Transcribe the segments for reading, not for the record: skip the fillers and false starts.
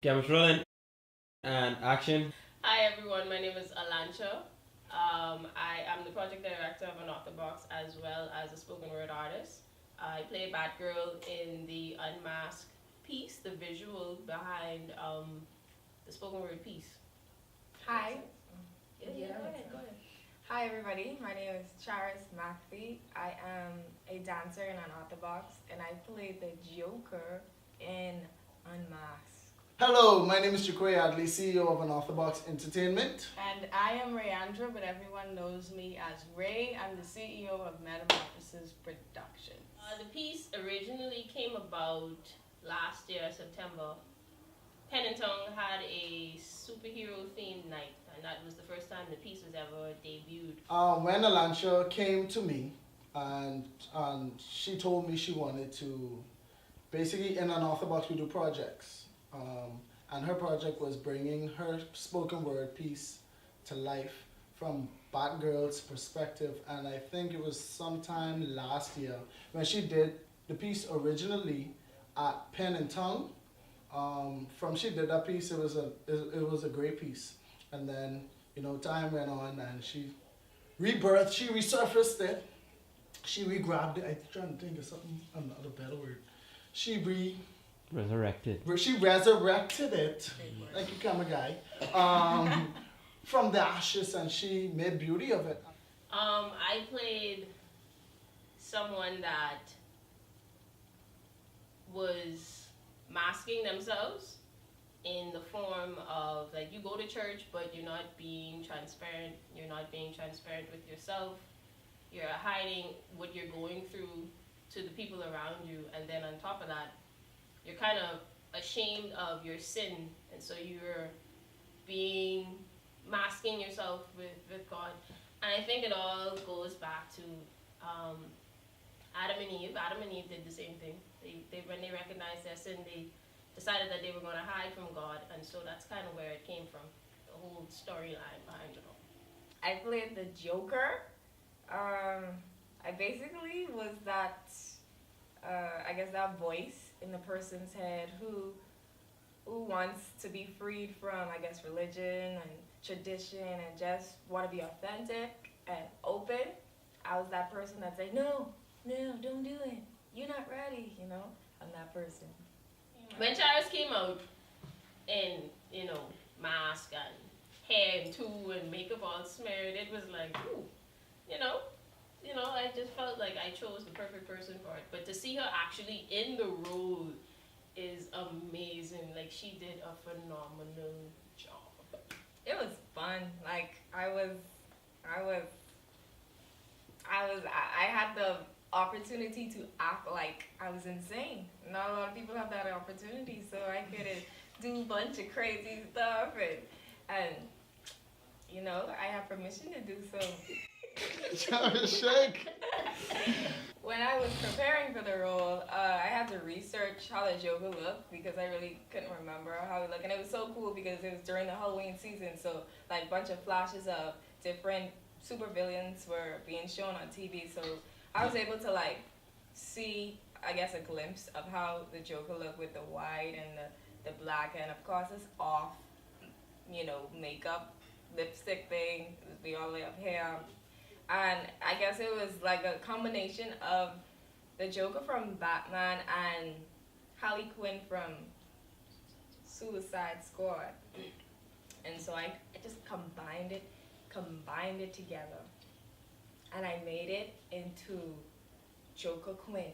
Cameras rolling and action. Hi everyone, my name is Alancha. I am the project director of Unorthobox as well as a spoken word artist. I play Batgirl in the UNMASK piece, the visual behind the spoken word piece. Hi. Go ahead. Hi everybody, my name is Charis McPhee. I am a dancer in Unorthobox and I play the Joker in Unmasked. Hello, my name is Chukwe Adley, CEO of Unorthobox Entertainment. And I am Rayandra, but everyone knows me as Ray. I'm the CEO of Metamorphosis Production. The piece originally came about last year, September. Pen and Tongue had a superhero themed night, and that was the first time the piece was ever debuted. When Alancha came to me and she told me she wanted to, basically in Unorthobox we do projects. And her project was bringing her spoken word piece to life from Batgirl's perspective. And I think it was sometime last year when she did the piece originally at Pen and Tongue. From she did that piece, it was a great piece. And then time went on and she rebirthed, she resurfaced it, she re-grabbed it. I'm trying to think of something, another better word. Resurrected. She resurrected it, like you camera guy, from the ashes, and she made beauty of it. I played someone that was masking themselves in the form of, like, you go to church but you're not being transparent with yourself, you're hiding what you're going through to the people around you, and then on top of that you're kind of ashamed of your sin, and so you're masking yourself with God. And I think it all goes back to Adam and Eve. Adam and Eve did the same thing. They when they recognized their sin, they decided that they were going to hide from God, and so that's kind of where it came from, the whole storyline behind it all. I played the Joker. I basically was that, that voice in the person's head who wants to be freed from, religion and tradition and just want to be authentic and open. I was that person that said, no, don't do it. You're not ready, I'm that person. When Charis came out in, mask and hair and two and makeup all smeared, it was like, ooh, I just felt like I chose the perfect person for it. But to see her actually in the role is amazing. Like, she did a phenomenal job. It was fun. Like, I had the opportunity to act like I was insane. Not a lot of people have that opportunity, so I could do a bunch of crazy stuff and I have permission to do so. Shake. When I was preparing for the role, I had to research how the Joker looked because I really couldn't remember how he looked. And it was so cool because it was during the Halloween season, so like a bunch of flashes of different supervillains were being shown on TV. So I was able to see, a glimpse of how the Joker looked with the white and the black, and of course it's off, makeup, lipstick thing, it would be all the way up here. And I guess it was like a combination of the Joker from Batman and Harley Quinn from Suicide Squad. And so I just combined it together. And I made it into Joker Quinn.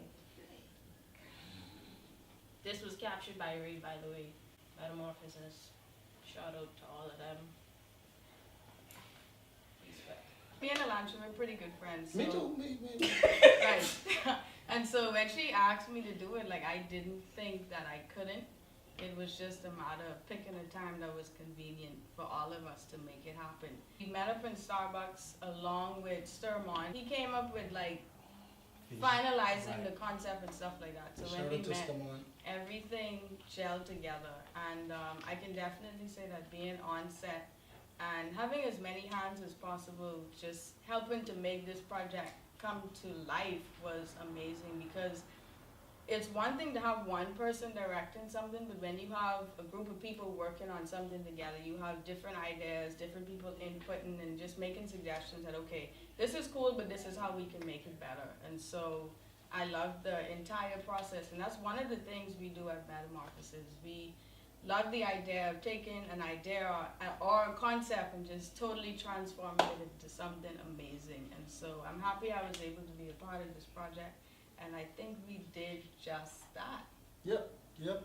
This was captured by Ray, by the way. Metamorphosis. Shout out to all of them. Me and Alancha were pretty good friends. So, Me too, me. Right. And so when she asked me to do it, I didn't think that I couldn't. It was just a matter of picking a time that was convenient for all of us to make it happen. We met up in Starbucks along with Sturmon. He came up with finalizing the concept and stuff like that. So when we met, everything gelled together. And I can definitely say that being on set and having as many hands as possible, just helping to make this project come to life was amazing, because it's one thing to have one person directing something, but when you have a group of people working on something together, you have different ideas, different people inputting and just making suggestions that, okay, this is cool, but this is how we can make it better. And so I love the entire process, and that's one of the things we do at Metamorphosis. We love the idea of taking an idea or a concept and just totally transforming it into something amazing. And so I'm happy I was able to be a part of this project, and I think we did just that. Yep.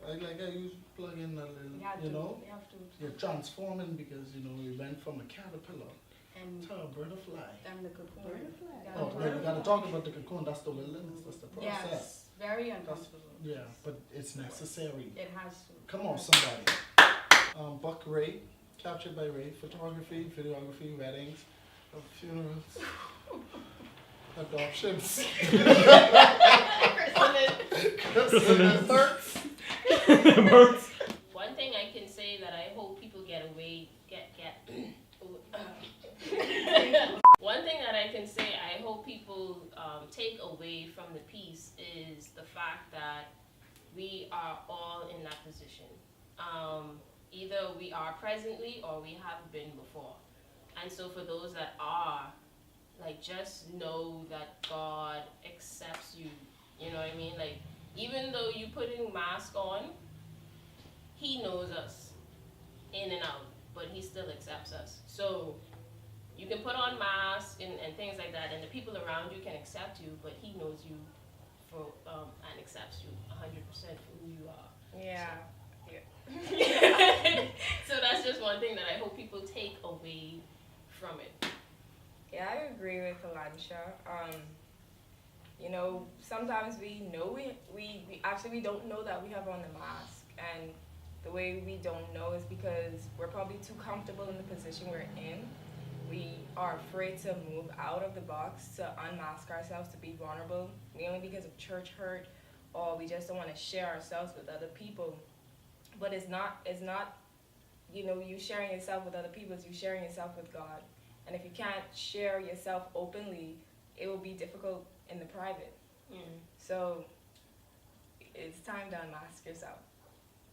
I like how you plug in a little, We have you to, know, we have to. you're transforming because, you know, we went from a caterpillar And to a butterfly. then the cocoon. Butterfly. Oh, yeah, we gotta talk about the cocoon. That's the wilderness. That's the process. Yes, very uncomfortable. Yeah, but it's necessary. It has to. Come on, somebody. Buck Ray, captured by Ray. Photography, videography, weddings, funerals, adoptions, Christening. births. Births. One thing I can say that I hope people get one thing that I can say I hope people take away from the piece is the fact that we are all in that position. Either we are presently or we have been before. And so for those that are, like, just know that God accepts you. You know what I mean? Like, even though you putting mask on, He knows us in and out, but He still accepts us. So you can put on masks and things like that, and the people around you can accept you, but He knows you for and accepts you 100% for who you are. Yeah. So that's just one thing that I hope people take away from it. Yeah, I agree with Alancha. You know, sometimes we know we actually don't know that we have on the mask, and the way we don't know is because we're probably too comfortable in the position we're in. We are afraid to move out of the box, to unmask ourselves, to be vulnerable, mainly because of church hurt, or we just don't want to share ourselves with other people. But it's not, you know, you sharing yourself with other people, it's you sharing yourself with God. And if you can't share yourself openly, it will be difficult in the private. So it's time to unmask yourself.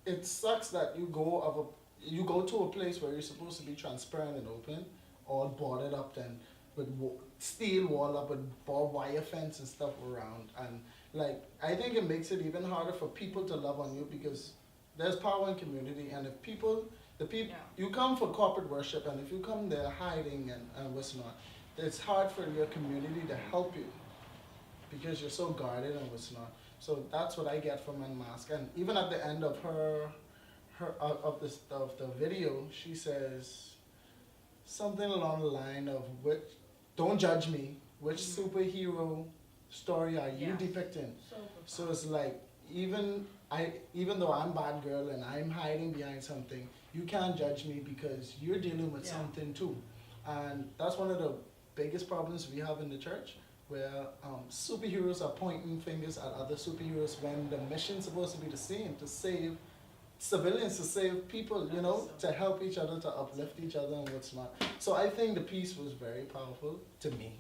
It sucks that you go to a place where you're supposed to be transparent and open, all boarded up and with steel wall up with barbed wire fence and stuff around, and like I think it makes it even harder for people to love on you because there's power in community, and if you come for corporate worship, and if you come there hiding and what's not, it's hard for your community to help you because you're so guarded and what's not. So that's what I get from Unmask. And even at the end of of the video, she says something along the line of don't judge me. Which superhero story are you depicting? So it's like even though I'm bad girl and I'm hiding behind something, you can't judge me because you're dealing with something too. And that's one of the biggest problems we have in the church, where superheroes are pointing fingers at other superheroes when the mission's supposed to be the same, to save civilians, to save people, you know, to help each other, to uplift each other and what's not. So I think the piece was very powerful to me.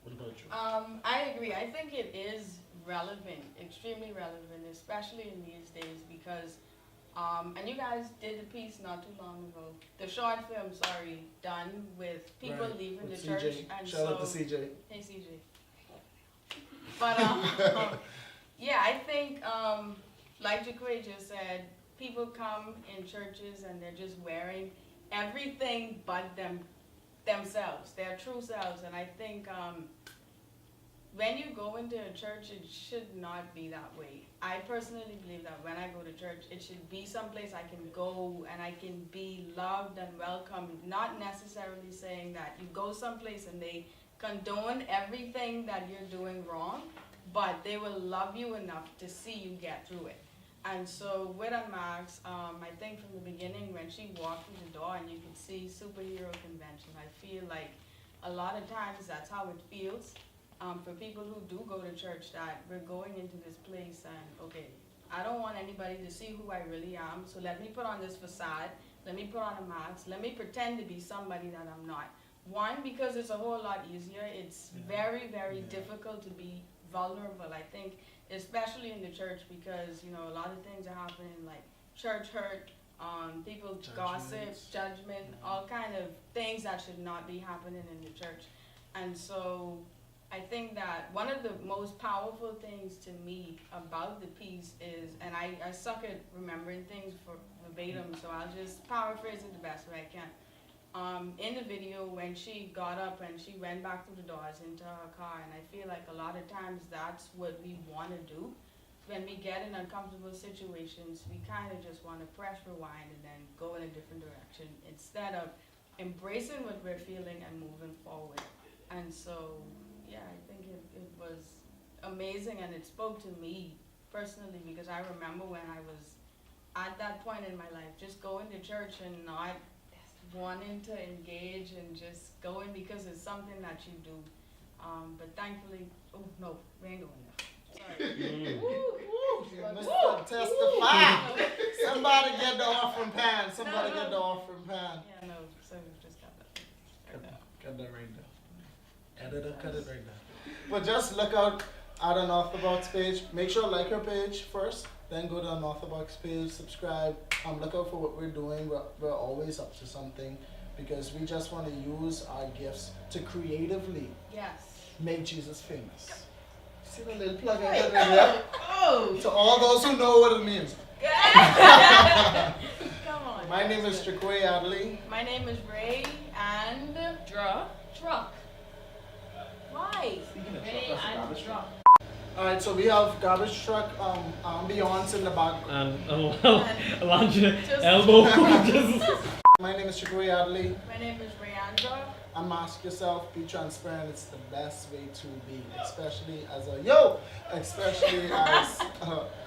What about you? I agree. I think it is relevant, extremely relevant, especially in these days because, and you guys did a piece not too long ago, the short film, done with people leaving with the CJ. church. And Shout out to CJ. Hey CJ. But yeah, I think like Jaquay just said, people come in churches and they're just wearing everything but themselves, their true selves. And I think when you go into a church, it should not be that way. I personally believe that when I go to church, it should be someplace I can go and I can be loved and welcomed, not necessarily saying that you go someplace and they condone everything that you're doing wrong, but they will love you enough to see you get through it. And so with Unmask, I think from the beginning when she walked through the door and you could see superhero convention, I feel like a lot of times that's how it feels for people who do go to church, that we're going into this place and, okay, I don't want anybody to see who I really am, so let me put on this facade, let me put on a mask, let me pretend to be somebody that I'm not. One, because it's a whole lot easier. It's very, very difficult to be vulnerable. I think especially in the church, because, you know, a lot of things are happening, like church hurt, people gossip, judgment, all kind of things that should not be happening in the church. And so I think that one of the most powerful things to me about the piece is, and I suck at remembering things for verbatim, so I'll just paraphrase it the best way I can. In the video, when she got up and she went back through the doors into her car, and I feel like a lot of times that's what we want to do. When we get in uncomfortable situations, we kind of just want to press rewind and then go in a different direction instead of embracing what we're feeling and moving forward. And so, yeah, I think it was amazing, and it spoke to me personally, because I remember when I was at that point in my life, just going to church and not wanting to engage and just going because it's something that you do. But thankfully, oh no, we ain't going there. Sorry. Mr. Testify. Somebody get the offering pan. Somebody get the offering pan. Yeah, no, so we've just got that. Cut that right now. Editor, cut it right now. But just look out at Unorthobox page. Make sure to like her page first, then go to Unorthobox page, subscribe. Look out for what we're doing. We're always up to something, because we just want to use our gifts to creatively make Jesus famous. See the little plug I got in there? Oh! To all those who know what it means. Come on. My name is Chakwe Adley. My name is Ray, and Truck. Why? Ray and Truck. Alright, so we have garbage truck ambiance in the back. And Alancha elbow. My name is Chakwe Adley. My name is Rayandra. Unmask yourself, be transparent. It's the best way to be, especially as a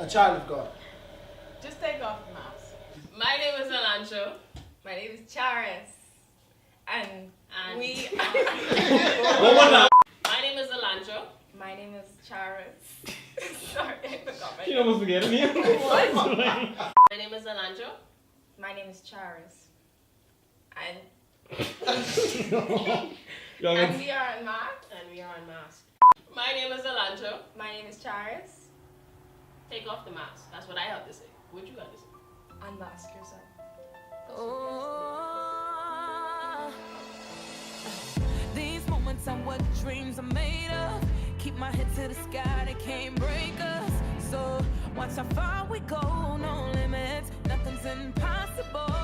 child of God. Just take off the mask. My name is Alancha. My name is Charis. And we My name is Alancha. My name is Charis. Sorry, I forgot my She name. almost forgetting you. My name is Alancha. My name is Charis. And Yo, and we are unmasked. And we are unmasked. My name is Alancha. My name is Charis. Take off the mask. That's what I have to say. What you got to say? Unmask yourself. These moments are what dreams are made of. Keep my head to the sky, they can't break us. So watch how far we go, no limits, nothing's impossible.